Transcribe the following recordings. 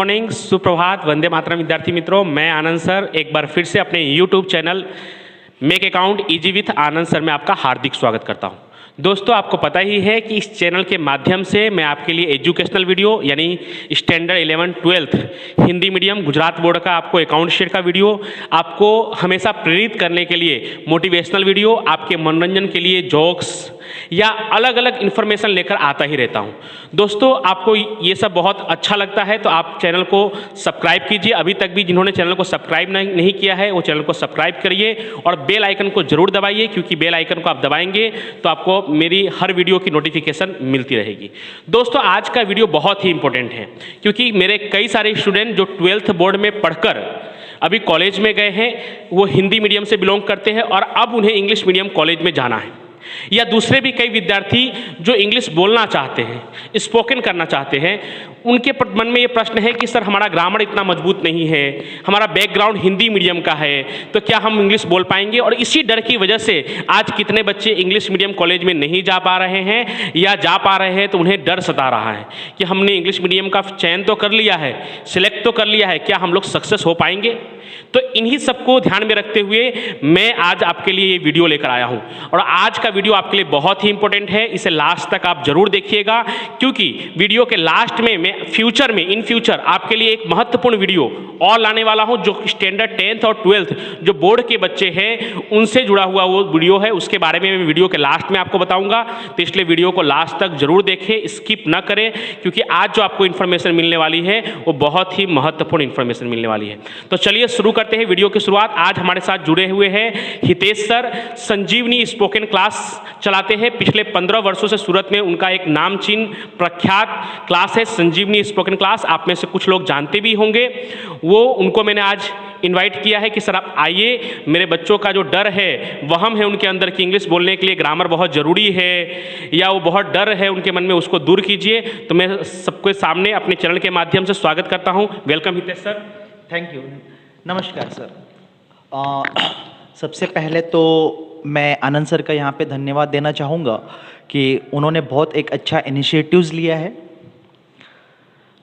Morning, सुप्रभात, वंदे मातरम विद्यार्थी मित्रों। मैं आनंद सर एक बार फिर से अपने YouTube channel make account easy with Anand sir में आपका हार्दिक स्वागत करता हूं। दोस्तों, आपको पता ही है कि इस चैनल के माध्यम से मैं आपके लिए एजुकेशनल वीडियो यानी standard 11 12 Hindi medium Gujarat board का आपको अकाउंट शेट का वीडियो, आपको हमेशा प्रेरित करने के लिए मोटिवेशनल वीडियो, आपके मनोरंजन के लिए जोक्स या अलग अलग इन्फॉर्मेशन लेकर आता ही रहता हूं। दोस्तों, आपको ये सब बहुत अच्छा लगता है तो आप चैनल को सब्सक्राइब कीजिए। अभी तक भी जिन्होंने चैनल को सब्सक्राइब नहीं किया है वो चैनल को सब्सक्राइब करिए और बेल आइकन को जरूर दबाइए, क्योंकि बेल आइकन को आप दबाएंगे तो आपको मेरी हर वीडियो की नोटिफिकेशन मिलती रहेगी। दोस्तों, आज का वीडियो बहुत ही इंपॉर्टेंट है, क्योंकि मेरे कई सारे स्टूडेंट जो 12th बोर्ड में पढ़कर अभी कॉलेज में गए हैं वो हिंदी मीडियम से बिलोंग करते हैं और अब उन्हें इंग्लिश मीडियम कॉलेज में जाना है, या दूसरे भी कई विद्यार्थी जो इंग्लिश बोलना चाहते हैं, स्पोकन करना चाहते हैं, उनके मन में ये प्रश्न है कि सर हमारा ग्रामर इतना मजबूत नहीं है, हमारा बैकग्राउंड हिंदी मीडियम का है, तो क्या हम इंग्लिश बोल पाएंगे। और इसी डर की वजह से आज कितने बच्चे इंग्लिश मीडियम कॉलेज में नहीं जा पा रहे हैं, या जा पा रहे हैं तो उन्हें डर सता रहा है कि हमने इंग्लिश मीडियम का चयन तो कर लिया है, सिलेक्ट तो कर लिया है, क्या हम लोग सक्सेस हो पाएंगे। तो इन्हीं सबको ध्यान में रखते हुए मैं आज आपके लिए ये वीडियो लेकर आया हूँ, और आज का वीडियो आपके लिए बहुत ही इंपॉर्टेंट है। इसे लास्ट तक आप जरूर देखिएगा, क्योंकि वीडियो के लास्ट में मैं फ्यूचर में इन फ्यूचर आपके लिए एक महत्वपूर्ण वीडियो और लाने वाला हूँ, जो स्टैंडर्ड 10th और 12th जो बोर्ड के बच्चे हैं उनसे जुड़ा हुआ वो वीडियो है। उसके बारे में मैं वीडियो के लास्ट में आपको बताऊंगा, तो इसलिए वीडियो को लास्ट तक जरूर देखें, स्किप ना करें, क्योंकि आज जो आपको इन्फॉर्मेशन मिलने वाली है वो बहुत ही महत्वपूर्ण इन्फॉर्मेशन मिलने वाली है। तो चलिए शुरू करते हैं वीडियो की शुरुआत। आज हमारे साथ जुड़े हुए हैं हितेश सर। संजीवनी स्पोकन क्लास चलाते हैं, पिछले 15 वर्षों से सूरत में उनका एक नामचीन प्रख्यात क्लास है संजीवनी स्पोकन क्लास। आप में से कुछ लोग जानते भी होंगे। उनको मैंने आज इनवाइट किया है कि सर आप आइए, मेरे बच्चों का जो डर है, वहम है उनके अंदर कि इंग्लिश बोलने के लिए ग्रामर बहुत ज़रूरी है, या वो बहुत डर है उनके मन में, उसको दूर कीजिए। तो मैं सबके सामने अपने चैनल के माध्यम से स्वागत करता हूँ। Welcome Hitesh sir. Thank you. नमस्कार सर। सबसे पहले तो मैं आनंद सर का यहाँ पे धन्यवाद देना चाहूँगा कि उन्होंने बहुत एक अच्छा इनिशिएटिव्स लिया है।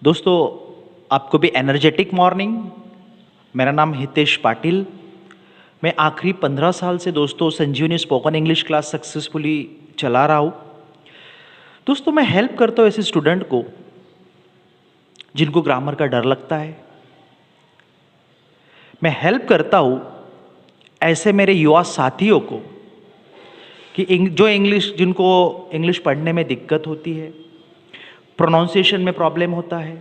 दोस्तों, आपको भी एनर्जेटिक मॉर्निंग। मेरा नाम हितेश पाटिल। मैं आखिरी 15 साल से दोस्तों संजीवनी स्पोकन इंग्लिश क्लास सक्सेसफुली चला रहा हूँ। दोस्तों, मैं हेल्प करता हूँ ऐसे स्टूडेंट को जिनको ग्रामर का डर लगता है। मैं हेल्प करता हूँ ऐसे मेरे युवा साथियों को कि जिनको इंग्लिश पढ़ने में दिक्कत होती है, प्रोनाउंसिएशन में प्रॉब्लम होता है,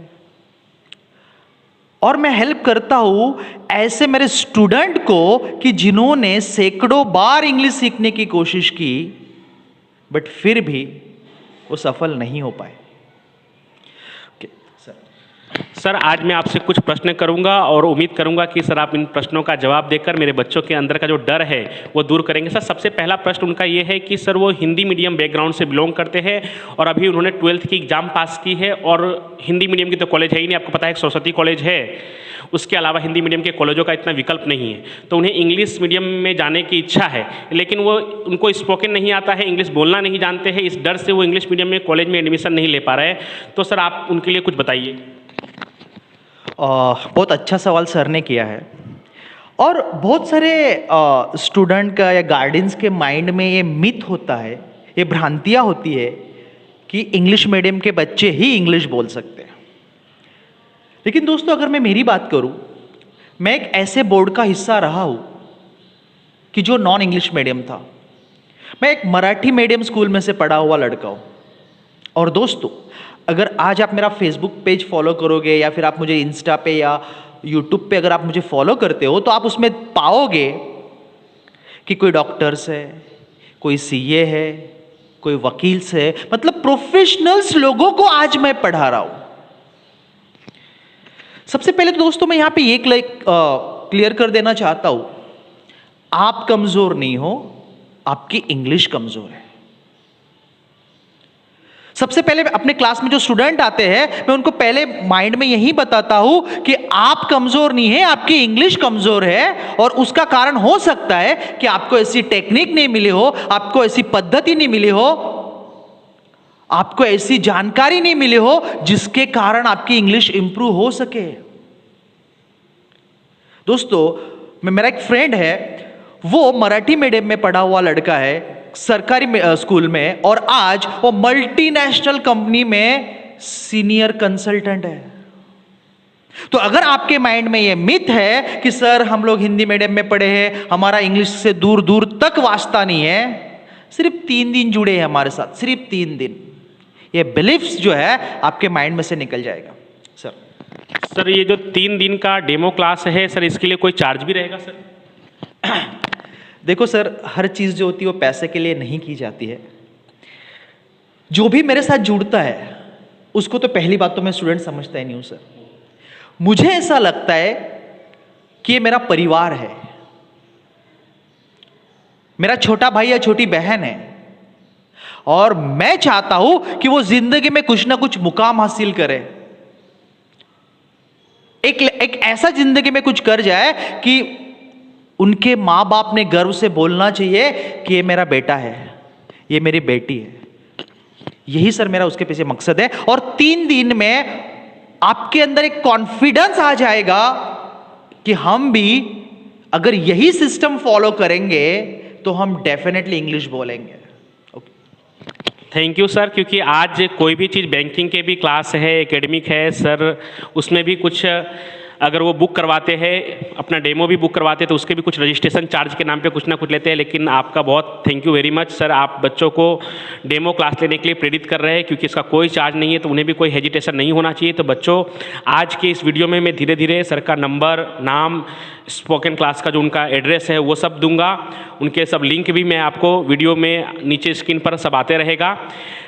और मैं हेल्प करता हूँ ऐसे मेरे स्टूडेंट को कि जिन्होंने सैकड़ों बार इंग्लिश सीखने की कोशिश की बट फिर भी वो सफल नहीं हो पाए। सर, आज मैं आपसे कुछ प्रश्न करूंगा और उम्मीद करूंगा कि सर आप इन प्रश्नों का जवाब देकर मेरे बच्चों के अंदर का जो डर है वो दूर करेंगे। सर, सबसे पहला प्रश्न उनका ये है कि सर वो हिंदी मीडियम बैकग्राउंड से बिलोंग करते हैं और अभी उन्होंने 12th की एग्जाम पास की है, और हिंदी मीडियम की तो कॉलेज है ही नहीं, आपको पता है सरस्वती कॉलेज है, उसके अलावा हिंदी मीडियम के कॉलेजों का इतना विकल्प नहीं है। तो उन्हें इंग्लिश मीडियम में जाने की इच्छा है, लेकिन उनको स्पोकन नहीं आता है, इंग्लिश बोलना नहीं जानते हैं, इस डर से वो इंग्लिश मीडियम में कॉलेज में एडमिशन नहीं ले पा रहे हैं। तो सर आप उनके लिए कुछ बताइए। बहुत अच्छा सवाल सर ने किया है, और बहुत सारे स्टूडेंट का या गार्डियंस के माइंड में ये मिथ होता है, ये भ्रांतियाँ होती है कि इंग्लिश मीडियम के बच्चे ही इंग्लिश बोल सकते हैं। लेकिन दोस्तों, अगर मैं मेरी बात करूं, मैं एक ऐसे बोर्ड का हिस्सा रहा हूं कि जो नॉन इंग्लिश मीडियम था। मैं एक मराठी मीडियम स्कूल में से पढ़ा हुआ लड़का हूं। और दोस्तों, अगर आज आप मेरा फेसबुक पेज फॉलो करोगे या फिर आप मुझे इंस्टा पे या यूट्यूब पे अगर आप मुझे फॉलो करते हो, तो आप उसमें पाओगे कि कोई डॉक्टर्स है, कोई सीए है, कोई वकील है, मतलब प्रोफेशनल्स लोगों को आज मैं पढ़ा रहा हूं। सबसे पहले तो दोस्तों मैं यहां पे ये क्लियर कर देना चाहता हूं, आप कमजोर नहीं हो, आपकी इंग्लिश कमजोर है। सबसे पहले अपने क्लास में जो स्टूडेंट आते हैं, मैं उनको पहले माइंड में यही बताता हूं कि आप कमजोर नहीं है, आपकी इंग्लिश कमजोर है, और उसका कारण हो सकता है कि आपको ऐसी टेक्निक नहीं मिली हो, आपको ऐसी पद्धति नहीं मिली हो, आपको ऐसी जानकारी नहीं मिली हो जिसके कारण आपकी इंग्लिश इंप्रूव हो सके। दोस्तों, मेरा एक फ्रेंड है, वो मराठी मीडियम में पढ़ा हुआ लड़का है, सरकारी स्कूल में, और आज वो मल्टीनेशनल कंपनी में सीनियर कंसल्टेंट है। तो अगर आपके माइंड में ये मिथ है कि सर हम लोग हिंदी मीडियम में पढ़े हैं, हमारा इंग्लिश से दूर दूर तक वास्ता नहीं है, सिर्फ 3 दिन जुड़े हैं हमारे साथ, सिर्फ 3 दिन, ये बिलीफ्स जो है आपके माइंड में से निकल जाएगा। सर ये जो 3 दिन का डेमो क्लास है सर, इसके लिए कोई चार्ज भी रहेगा सर? देखो सर, हर चीज जो होती है वो पैसे के लिए नहीं की जाती है। जो भी मेरे साथ जुड़ता है उसको तो पहली बात तो मैं स्टूडेंट समझता ही नहीं हूं सर। मुझे ऐसा लगता है कि ये मेरा परिवार है, मेरा छोटा भाई या छोटी बहन है, और मैं चाहता हूं कि वो जिंदगी में कुछ ना कुछ मुकाम हासिल करे, एक ऐसा जिंदगी में कुछ कर जाए कि उनके मां बाप ने गर्व से बोलना चाहिए कि ये मेरा बेटा है, ये मेरी बेटी है। यही सर मेरा उसके पीछे मकसद है। और 3 दिन में आपके अंदर एक कॉन्फिडेंस आ जाएगा कि हम भी अगर यही सिस्टम फॉलो करेंगे तो हम डेफिनेटली इंग्लिश बोलेंगे। थैंक यू सर, क्योंकि आज कोई भी चीज़ बैंकिंग के भी क्लास है, एकेडमिक है सर, उसमें भी कुछ अगर वो बुक करवाते हैं, अपना डेमो भी बुक करवाते हैं, तो उसके भी कुछ रजिस्ट्रेशन चार्ज के नाम पे कुछ ना कुछ लेते हैं। लेकिन आपका बहुत thank you very much sir, आप बच्चों को डेमो क्लास लेने के लिए प्रेरित कर रहे हैं, क्योंकि इसका कोई चार्ज नहीं है, तो उन्हें भी कोई हेजिटेशन नहीं होना चाहिए। तो बच्चों, आज के इस वीडियो में मैं धीरे धीरे सर का नंबर, नाम, स्पोकन क्लास का जो उनका एड्रेस है वो सब दूंगा, उनके सब लिंक भी मैं आपको वीडियो में नीचे स्क्रीन पर सब आते रहेगा।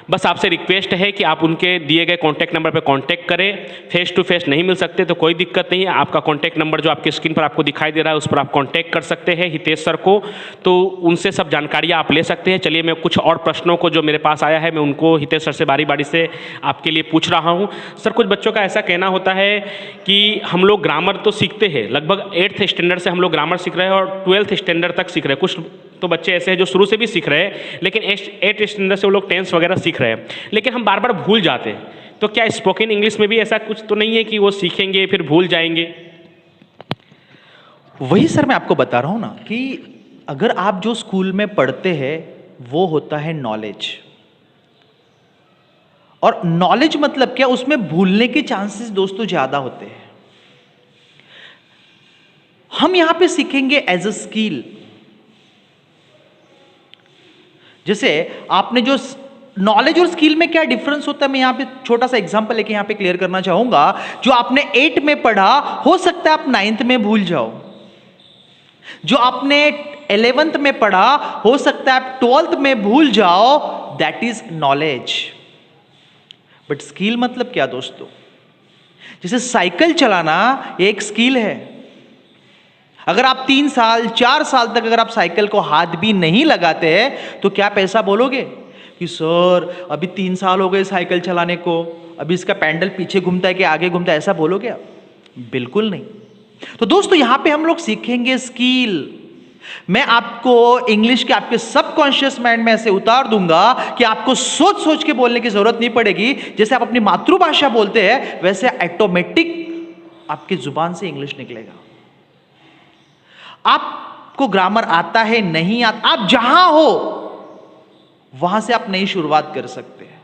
बस आपसे रिक्वेस्ट है कि आप उनके दिए गए कॉन्टैक्ट नंबर पर कॉन्टैक्ट करें। फेस टू फेस नहीं मिल सकते तो कोई दिक्कत नहीं है, आपका कॉन्टैक्ट नंबर जो आपकी स्क्रीन पर आपको दिखाई दे रहा है उस पर आप कॉन्टैक्ट कर सकते हैं हितेश सर को, तो उनसे सब जानकारियाँ आप ले सकते हैं। चलिए, मैं कुछ और प्रश्नों को जो मेरे पास आया है मैं उनको हितेश सर से बारी बारी से आपके लिए पूछ रहा हूँ। सर, कुछ बच्चों का ऐसा कहना होता है कि हम लोग ग्रामर तो सीखते हैं, लगभग 8th स्टैंडर्ड से हम लोग ग्रामर सीख रहे हैं और 12th स्टैंडर्ड तक सीख रहे हैं। कुछ तो बच्चे ऐसे हैं जो शुरू से भी सीख रहे हैं, लेकिन 8th स्टैंडर्ड से वो लोग 10th वगैरह सीख रहे हैं, लेकिन हम बार बार भूल जाते हैं। तो क्या स्पोकन इंग्लिश में भी ऐसा कुछ तो नहीं है कि वो सीखेंगे फिर भूल जाएंगे? वही सर मैं आपको बता रहा हूं ना कि अगर आप जो स्कूल में पढ़ते हैं वो होता है नॉलेज, और नॉलेज मतलब क्या, उसमें भूलने के चांसेस दोस्तों ज्यादा होते हैं। हम यहां पे सीखेंगे एज अ स्किल। जैसे आपने जो नॉलेज और स्किल में क्या डिफरेंस होता है, मैं यहां पे छोटा सा एग्जांपल लेके यहां पे क्लियर करना चाहूंगा। जो आपने 8 में पढ़ा हो सकता है आप 9th में भूल जाओ, जो आपने 11th में पढ़ा हो सकता है आप 12th में भूल जाओ, that is knowledge. But skill मतलब क्या दोस्तों? जैसे साइकिल चलाना ये एक स्किल है। अगर आप 3 साल 4 साल तक अगर आप साइकिल को हाथ भी नहीं लगाते हैं तो क्या आप ऐसा बोलोगे कि सर अभी 3 साल हो गए साइकिल चलाने को, अभी इसका पैडल पीछे घूमता है कि आगे घूमता है, ऐसा बोलोगे आप? बिल्कुल नहीं। तो दोस्तों, यहां पे हम लोग सीखेंगे स्किल। मैं आपको इंग्लिश के आपके सबकॉन्शियस माइंड में ऐसे उतार दूंगा कि आपको सोच सोच के बोलने की जरूरत नहीं पड़ेगी। जैसे आप अपनी मातृभाषा बोलते हैं वैसे ऑटोमेटिक आपकी जुबान से इंग्लिश निकलेगा। आपको ग्रामर आता है नहीं आता, आप जहां हो वहां से आप नई शुरुआत कर सकते हैं।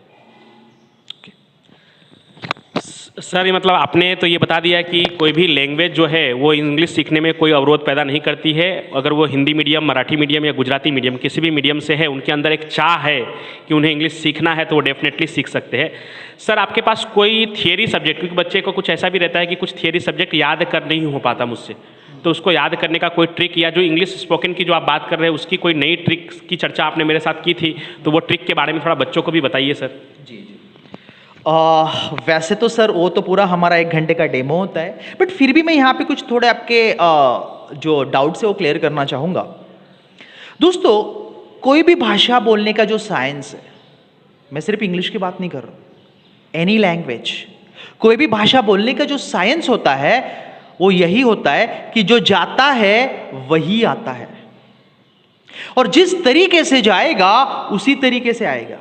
सर, ये मतलब आपने तो ये बता दिया कि कोई भी लैंग्वेज जो है वो इंग्लिश सीखने में कोई अवरोध पैदा नहीं करती है। अगर वो हिंदी मीडियम, मराठी मीडियम या गुजराती मीडियम किसी भी मीडियम से है, उनके अंदर एक चाह है कि उन्हें इंग्लिश सीखना है तो वो डेफिनेटली सीख सकते हैं। सर, आपके पास कोई थियरी सब्जेक्ट, क्योंकि बच्चे को कुछ ऐसा भी रहता है कि कुछ थियरी सब्जेक्ट याद कर नहीं हो पाता मुझसे, तो उसको याद करने का कोई ट्रिक, या जो इंग्लिश स्पोकन की जो आप बात कर रहे हैं उसकी कोई नई ट्रिक की चर्चा आपने मेरे साथ की थी, तो वो ट्रिक के बारे में थोड़ा बच्चों को भी बताइए सर। जी। वैसे तो सर वो तो पूरा हमारा 1 घंटे का डेमो होता है, बट फिर भी मैं यहाँ पे कुछ थोड़े आपके जो डाउट्स है वो क्लियर करना चाहूँगा। दोस्तों, कोई भी भाषा बोलने का जो साइंस है, मैं सिर्फ इंग्लिश की बात नहीं कर रहा हूँ, एनी लैंग्वेज, कोई भी भाषा बोलने का जो साइंस होता है वो यही होता है कि जो जाता है वही आता है, और जिस तरीके से जाएगा उसी तरीके से आएगा।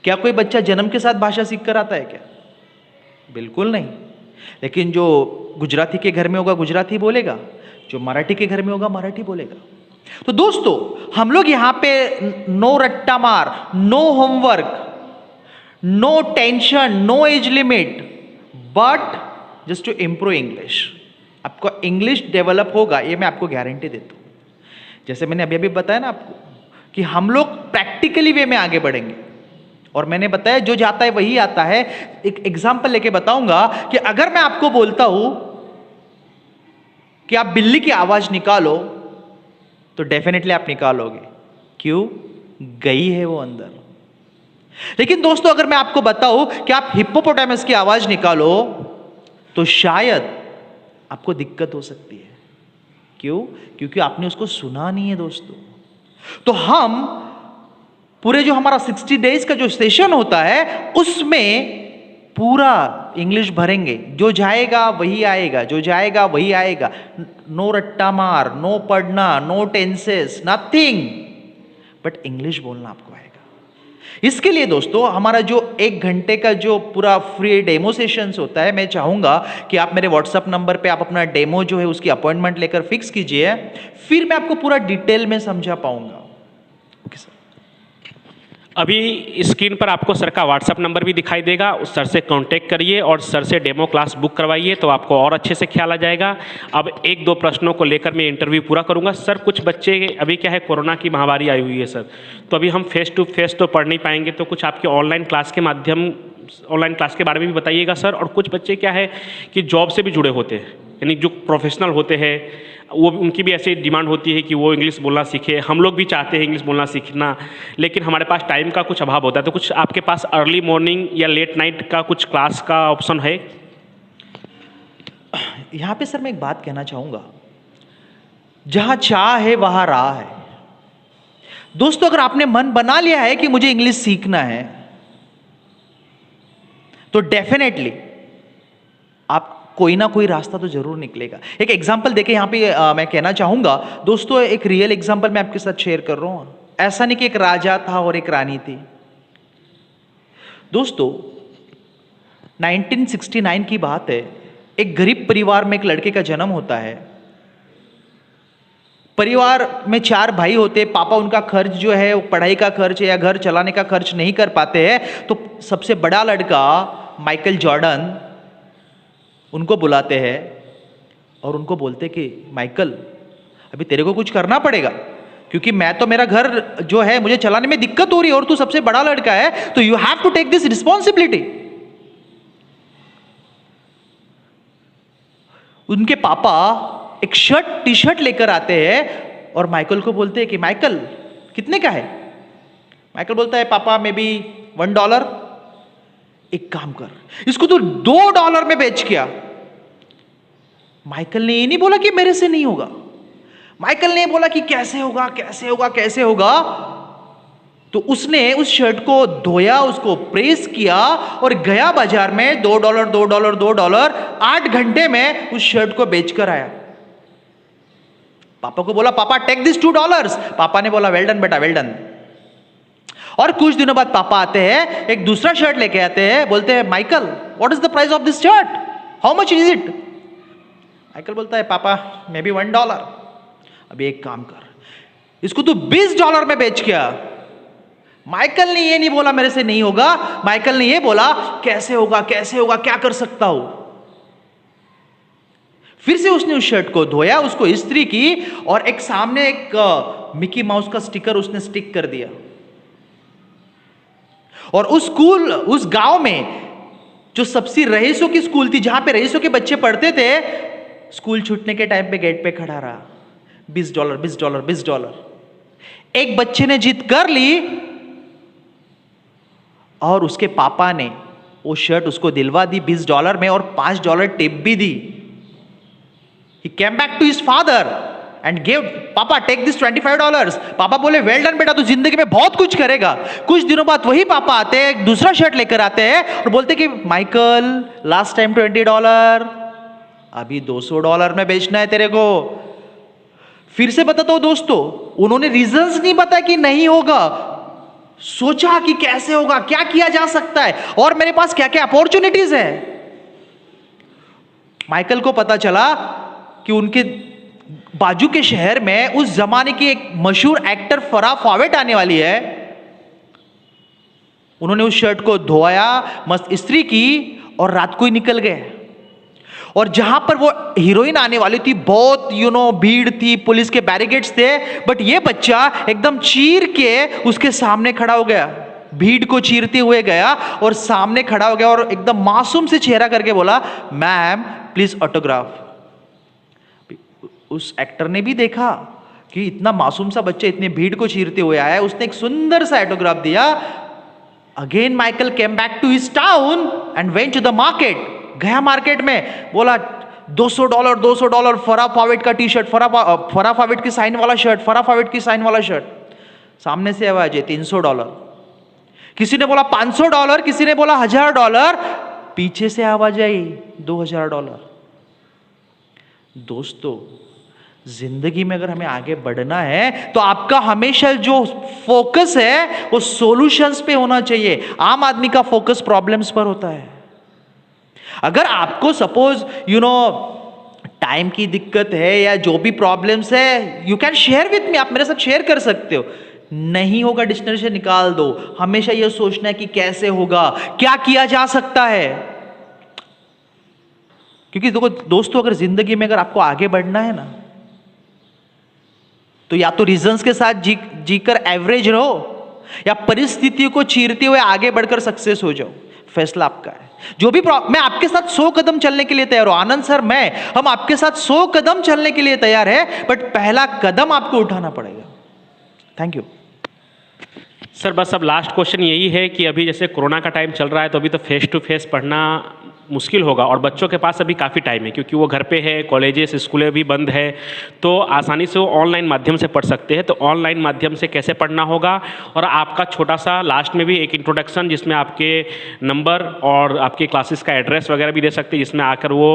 क्या कोई बच्चा जन्म के साथ भाषा सीख कर आता है क्या? बिल्कुल नहीं। लेकिन जो गुजराती के घर में होगा गुजराती बोलेगा, जो मराठी के घर में होगा मराठी बोलेगा। तो दोस्तों, हम लोग यहां पे नो रट्टा मार, no homework, no tension, no age limit, but just to improve English. आपको इंग्लिश डेवलप होगा, ये मैं आपको गारंटी देता हूं। जैसे मैंने अभी अभी बताया ना आपको कि हम लोग प्रैक्टिकली वे में आगे बढ़ेंगे, और मैंने बताया जो जाता है वही आता है। एक एग्जाम्पल लेके बताऊंगा कि अगर मैं आपको बोलता हूं कि आप बिल्ली की आवाज निकालो, तो डेफिनेटली आप निकालोगे। क्यों? गई है वो अंदर। लेकिन दोस्तों, अगर मैं आपको बताऊं कि आप हिप्पोपोटामस की आवाज निकालो, तो शायद आपको दिक्कत हो सकती है। क्यों? क्योंकि आपने उसको सुना नहीं है दोस्तों। तो हम पूरे जो हमारा 60 डेज का जो सेशन होता है, उसमें पूरा इंग्लिश भरेंगे। जो जाएगा वही आएगा, जो जाएगा वही आएगा। नो रट्टा मार, नो पढ़ना, no tenses, nothing, but English बोलना आपको आएगा। इसके लिए दोस्तों, हमारा जो 1 घंटे का जो पूरा फ्री डेमो सेशंस होता है, मैं चाहूंगा कि आप मेरे व्हाट्सएप नंबर पे आप अपना डेमो जो है उसकी अपॉइंटमेंट लेकर फिक्स कीजिए, फिर मैं आपको पूरा डिटेल में समझा पाऊंगा। Okay sir. अभी स्क्रीन पर आपको सर का व्हाट्सएप नंबर भी दिखाई देगा, उस सर से कांटेक्ट करिए और सर से डेमो क्लास बुक करवाइए, तो आपको और अच्छे से ख्याल आ जाएगा। अब 1-2 प्रश्नों को लेकर मैं इंटरव्यू पूरा करूंगा। सर, कुछ बच्चे अभी क्या है, कोरोना की महामारी आई हुई है सर, तो अभी हम फेस टू फेस तो पढ़ नहीं पाएंगे, तो कुछ आपके ऑनलाइन क्लास के बारे में भी बताइएगा सर। और कुछ बच्चे क्या है कि जॉब से भी जुड़े होते हैं, यानी जो प्रोफेशनल होते हैं, वो उनकी भी ऐसी डिमांड होती है कि वो इंग्लिश बोलना सीखे। हम लोग भी चाहते हैं इंग्लिश बोलना सीखना, लेकिन हमारे पास टाइम का कुछ अभाव होता है। तो कुछ आपके पास अर्ली मॉर्निंग या लेट नाइट का कुछ क्लास का ऑप्शन है? यहां पे सर मैं एक बात कहना चाहूंगा, जहां चाह है वहां राह है। दोस्तों, अगर आपने मन बना लिया है कि मुझे इंग्लिश सीखना है, तो डेफिनेटली आप कोई ना कोई रास्ता तो जरूर निकलेगा। एक एग्जांपल देके यहां पे मैं कहना चाहूंगा दोस्तों, एक रियल एग्जांपल मैं आपके साथ शेयर कर रहा हूं। ऐसा नहीं कि एक राजा था और एक रानी थी। दोस्तों, 1969 की बात है। एक गरीब परिवार में एक लड़के का जन्म होता है। परिवार में 4 भाई होते। पापा उनका खर्च जो है वो पढ़ाई का खर्च या घर चलाने का खर्च नहीं कर पाते हैं, तो सबसे बड़ा लड़का माइकल जॉर्डन उनको बुलाते हैं और उनको बोलते कि माइकल, अभी तेरे को कुछ करना पड़ेगा, क्योंकि मैं तो, मेरा घर जो है मुझे चलाने में दिक्कत हो रही है और तू सबसे बड़ा लड़का है, तो you have to take this responsibility. उनके पापा एक टी शर्ट लेकर आते हैं और माइकल को बोलते हैं कि माइकल, कितने का है? माइकल बोलता है, पापा मे बी $1। एक काम कर, इसको तो $2 में बेच किया। माइकल ने ये नहीं बोला कि मेरे से नहीं होगा। माइकल ने बोला कि कैसे होगा, कैसे होगा, कैसे होगा। तो उसने उस शर्ट को धोया, उसको प्रेस किया और गया बाजार में $2, $2, $2, 8 घंटे में उस शर्ट को बेचकर आया। पापा को बोला, पापा टेक दिस $2। पापा ने बोला, वेल डन बेटा, वेल डन। और कुछ दिनों बाद पापा आते हैं, एक दूसरा शर्ट लेके आते हैं, बोलते हैं, Michael what is the price of this shirt, how much is it? Michael बोलता है, पापा मे बी $1। अभी एक काम कर, इसको तू $20 में बेच किया। माइकल ने ये नहीं बोला मेरे से नहीं होगा, माइकल ने ये बोला कैसे होगा, कैसे होगा, क्या कर सकता हूं। फिर से उसने उस शर्ट को धोया, उसको इस्त्री की और एक सामने एक मिकी माउस का स्टिकर उसने स्टिक कर दिया। और उस गांव में जो सबसे रईसों की स्कूल थी, जहां पे रईसों के बच्चे पढ़ते थे, स्कूल छूटने के टाइम पे गेट पे खड़ा रहा। $20, $20, $20। एक बच्चे ने जीत कर ली और उसके पापा ने वो शर्ट उसको दिलवा दी $20 में और $5 टिप भी दी। He came back to his father and gave, पापा टेक दिस $25। पापा बोले, वेल डन बेटा, तू जिंदगी में बहुत कुछ करेगा। कुछ दिनों बाद वही पापा आते हैं, एक दूसरा शर्ट लेकर आते हैं और बोलते कि माइकल लास्ट टाइम $20, अभी $200 में बेचना है तेरे को। फिर से बताता हूं दोस्तों, उन्होंने रीजंस नहीं बताया कि नहीं होगा, सोचा कि कैसे होगा, क्या किया जा सकता है और मेरे पास क्या क्या अपॉर्चुनिटीज है। माइकल को पता चला कि उनके बाजू के शहर में उस जमाने की एक मशहूर एक्टर फराह फावेट आने वाली है। उन्होंने उस शर्ट को धोया, मस्त इस्त्री की और रात को ही निकल गए। और जहां पर वो हीरोइन आने वाली थी, बहुत भीड़ थी, पुलिस के बैरिकेड्स थे, बट ये बच्चा एकदम चीर के उसके सामने खड़ा हो गया, भीड़ को चीरते हुए गया और सामने खड़ा हो गया और एकदम मासूम से चेहरा करके बोला, मैम प्लीज ऑटोग्राफ। उस एक्टर ने भी देखा कि इतना मासूम सा बच्चा इतने भीड़ को चीरते हुए आया है, उसने एक सुंदर सा ऑटोग्राफ दिया। Again Michael came back to his town and went to the market. गया मार्केट में, बोला $200 $200 फराह फावेट का टी शर्ट, फराह फावेट की साइन वाला शर्ट, फराह फावेट की साइन वाला शर्ट। सामने से आवाज है $300। किसी ने बोला $500, किसी ने बोला $1000, पीछे से आवाज आई $2000। दोस्तों, जिंदगी में अगर हमें आगे बढ़ना है तो आपका हमेशा जो फोकस है वो सॉल्यूशंस पे होना चाहिए। आम आदमी का फोकस प्रॉब्लम्स पर होता है। अगर आपको सपोज टाइम की दिक्कत है या जो भी प्रॉब्लम्स है, you can share with me, आप मेरे साथ शेयर कर सकते हो। नहीं होगा डिक्शनरी से निकाल दो। हमेशा यह सोचना है कि कैसे होगा, क्या किया जा सकता है। क्योंकि देखो दोस्तों, अगर जिंदगी में अगर आपको आगे बढ़ना है ना, तो या तो रीजंस के साथ जीकर एवरेज रहो या परिस्थितियों को चीरते हुए आगे बढ़कर सक्सेस हो जाओ। फैसला आपका है। जो भी मैं आपके साथ 100 कदम चलने के लिए तैयार हूं। आनंद सर, हम आपके साथ 100 कदम चलने के लिए तैयार है, बट पहला कदम आपको उठाना पड़ेगा। Thank you sir. बस अब लास्ट क्वेश्चन यही है कि अभी जैसे कोरोना का टाइम चल रहा है, तो अभी तो फेस टू फेस पढ़ना मुश्किल होगा और बच्चों के पास अभी काफ़ी टाइम है, क्योंकि वो घर पे है, कॉलेजेस स्कूलें भी बंद है, तो आसानी से वो ऑनलाइन माध्यम से पढ़ सकते हैं। तो ऑनलाइन माध्यम से कैसे पढ़ना होगा, और आपका छोटा सा लास्ट में भी एक इंट्रोडक्शन जिसमें आपके नंबर और आपके क्लासेस का एड्रेस वगैरह भी दे सकते हैं, जिसमें आकर वो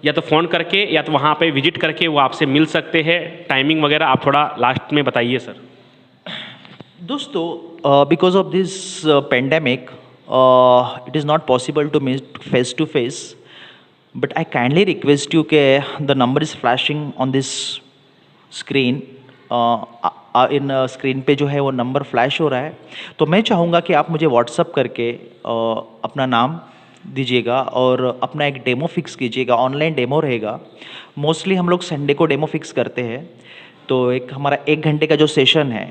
या तो फ़ोन करके या तो वहाँ पे विजिट करके वो आपसे मिल सकते हैं। टाइमिंग वगैरह आप थोड़ा लास्ट में बताइए सर। दोस्तों, because of this pandemic, it is not possible to meet face to face, but I kindly request you कि the number is flashing on this screen, in screen पे जो है वो नंबर फ्लैश हो रहा है। तो मैं चाहूँगा कि आप मुझे व्हाट्सअप करके अपना नाम दीजिएगा और अपना एक डेमो फिक्स कीजिएगा। ऑनलाइन डेमो रहेगा। मोस्टली हम लोग संडे को डेमो फिक्स करते हैं, तो एक हमारा 1 घंटे का जो सेशन है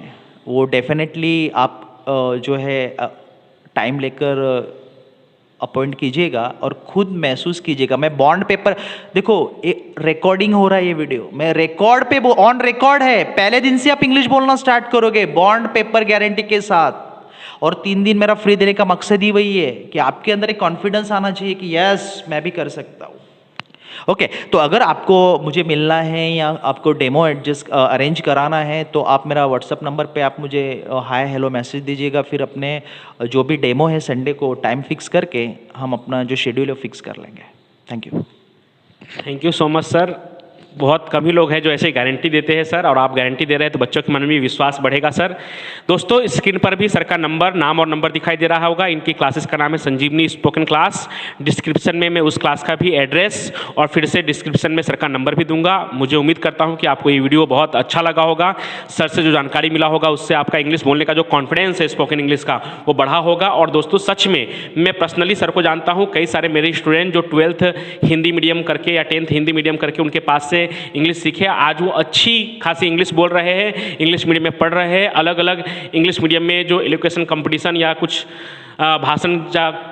वो डेफिनेटली आप जो है टाइम लेकर अपॉइंट कीजिएगा और खुद महसूस कीजिएगा। मैं बॉन्ड पेपर, देखो रिकॉर्डिंग हो रहा है ये वीडियो, मैं रिकॉर्ड पे ऑन रिकॉर्ड है। पहले दिन से आप इंग्लिश बोलना स्टार्ट करोगे बॉन्ड पेपर गारंटी के साथ। और 3 दिन मेरा फ्री देने का मकसद ही वही है कि आपके अंदर एक कॉन्फिडेंस आना चाहिए कि यस मैं भी कर सकता हूँ। ओके, तो अगर आपको मुझे मिलना है या आपको डेमो एडजस्ट अरेंज कराना है, तो आप मेरा व्हाट्सअप नंबर पे आप मुझे हाय हेलो मैसेज दीजिएगा। फिर अपने जो भी डेमो है संडे को टाइम फिक्स करके हम अपना जो शेड्यूल है फिक्स कर लेंगे। Thank you. Thank you so much sir. बहुत कम ही लोग हैं जो ऐसे गारंटी देते हैं सर, और आप गारंटी दे रहे हैं तो बच्चों के मन में भी विश्वास बढ़ेगा सर। दोस्तों, स्क्रीन पर भी सर का नंबर, नाम और नंबर दिखाई दे रहा होगा। इनकी क्लासेस का नाम है संजीवनी स्पोकन क्लास। डिस्क्रिप्शन में मैं उस क्लास का भी एड्रेस और फिर से डिस्क्रिप्शन में सर का नंबर भी दूंगा। मुझे उम्मीद करता हूँ कि आपको ये वीडियो बहुत अच्छा लगा होगा। सर से जो जानकारी मिला होगा उससे आपका इंग्लिश बोलने का जो कॉन्फिडेंस है स्पोकन इंग्लिश का वो बढ़ा होगा। और दोस्तों, सच में मैं पर्सनली सर को जानता हूँ। कई सारे मेरे स्टूडेंट जो 12th हिंदी मीडियम करके या 10th हिंदी मीडियम करके उनके पास से इंग्लिश सीखे, आज वो अच्छी खासी इंग्लिश बोल रहे हैं, इंग्लिश मीडियम में पढ़ रहे हैं। अलग अलग इंग्लिश मीडियम में जो एलोकेशन कंपटीशन या कुछ भाषण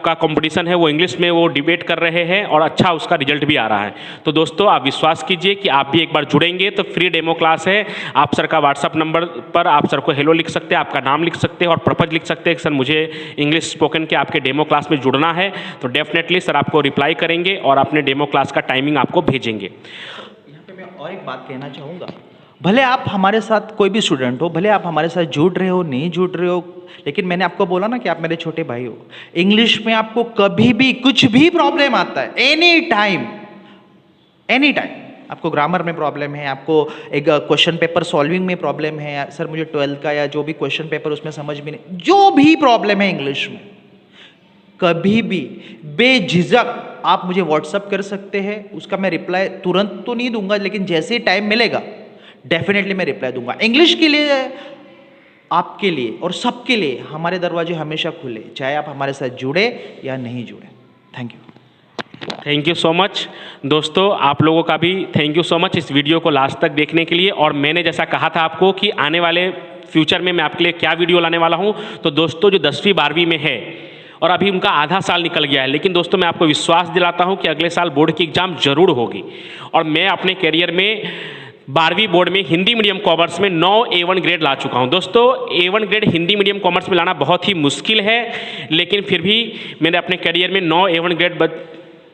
का कंपटीशन है वो इंग्लिश में वो डिबेट कर रहे हैं और अच्छा उसका रिजल्ट भी आ रहा है। तो दोस्तों, आप विश्वास कीजिए कि आप भी एक बार जुड़ेंगे तो फ्री डेमो क्लास है। आप सर का व्हाट्सअप नंबर पर आप सर को हेलो लिख सकते हैं, आपका नाम लिख सकते हैं और पर्पज लिख सकते हैं कि सर मुझे इंग्लिश स्पोकन के आपके डेमो क्लास में जुड़ना है। तो डेफिनेटली सर आपको रिप्लाई करेंगे और अपने डेमो क्लास का टाइमिंग आपको भेजेंगे। और एक बात कहना चाहूँगा, भले आप हमारे साथ कोई भी स्टूडेंट हो, भले आप हमारे साथ जुड़ रहे हो नहीं जुड़ रहे हो, लेकिन मैंने आपको बोला ना कि आप मेरे छोटे भाई हो। इंग्लिश में आपको कभी भी कुछ भी प्रॉब्लम आता है, एनी टाइम आपको ग्रामर में प्रॉब्लम है, आपको एक क्वेश्चन पेपर सॉल्विंग में प्रॉब्लम है, सर मुझे 12th का या जो भी क्वेश्चन पेपर उसमें समझ में नहीं, जो भी प्रॉब्लम है इंग्लिश में, कभी भी बेझिझक आप मुझे व्हाट्सअप कर सकते हैं। उसका मैं रिप्लाई तुरंत तो नहीं दूंगा, लेकिन जैसे ही टाइम मिलेगा डेफिनेटली मैं रिप्लाई दूंगा। इंग्लिश के लिए, आपके लिए और सबके लिए हमारे दरवाजे हमेशा खुले, चाहे आप हमारे साथ जुड़े या नहीं जुड़े। Thank thank you so much दोस्तों, आप लोगों का भी थैंक यू सो मच इस वीडियो को लास्ट तक देखने के लिए। और मैंने जैसा कहा था आपको कि आने वाले फ्यूचर में मैं आपके लिए क्या वीडियो लाने वाला हूं, तो दोस्तों जो 10वीं 12वीं में है और अभी उनका आधा साल निकल गया है, लेकिन दोस्तों मैं आपको विश्वास दिलाता हूं कि अगले साल बोर्ड की एग्ज़ाम जरूर होगी। और मैं अपने करियर में 12वीं बोर्ड में हिंदी मीडियम कॉमर्स में 9 A1 ग्रेड ला चुका हूं। दोस्तों A1 grade Hindi medium commerce में लाना बहुत ही मुश्किल है, लेकिन फिर भी मैंने अपने करियर में 9 A1 ग्रेड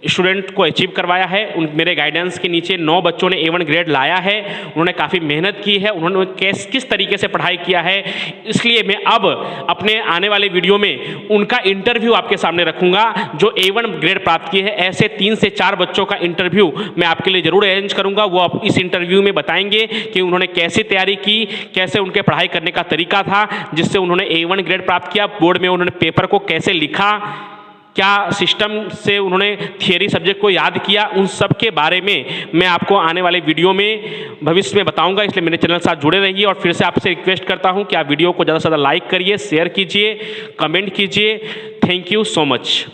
स्टूडेंट को अचीव करवाया है। उन मेरे गाइडेंस के नीचे 9 बच्चों ने A1 ग्रेड लाया है। उन्होंने काफ़ी मेहनत की है, उन्होंने किस तरीके से पढ़ाई किया है, इसलिए मैं अब अपने आने वाले वीडियो में उनका इंटरव्यू आपके सामने रखूंगा जो A1 ग्रेड प्राप्त किए हैं। ऐसे 3 से 4 बच्चों का इंटरव्यू मैं आपके लिए ज़रूर अरेंज करूंगा। वो आप इस इंटरव्यू में बताएंगे कि उन्होंने कैसे तैयारी की, कैसे उनके पढ़ाई करने का तरीका था जिससे उन्होंने A1 ग्रेड प्राप्त किया। बोर्ड में उन्होंने पेपर को कैसे लिखा, क्या सिस्टम से उन्होंने थियरी सब्जेक्ट को याद किया, उन सब के बारे में मैं आपको आने वाले वीडियो में भविष्य में बताऊंगा। इसलिए मेरे चैनल के साथ जुड़े रहिए और फिर से आपसे रिक्वेस्ट करता हूं कि आप वीडियो को ज़्यादा से ज़्यादा लाइक करिए, शेयर कीजिए, कमेंट कीजिए। Thank you so much.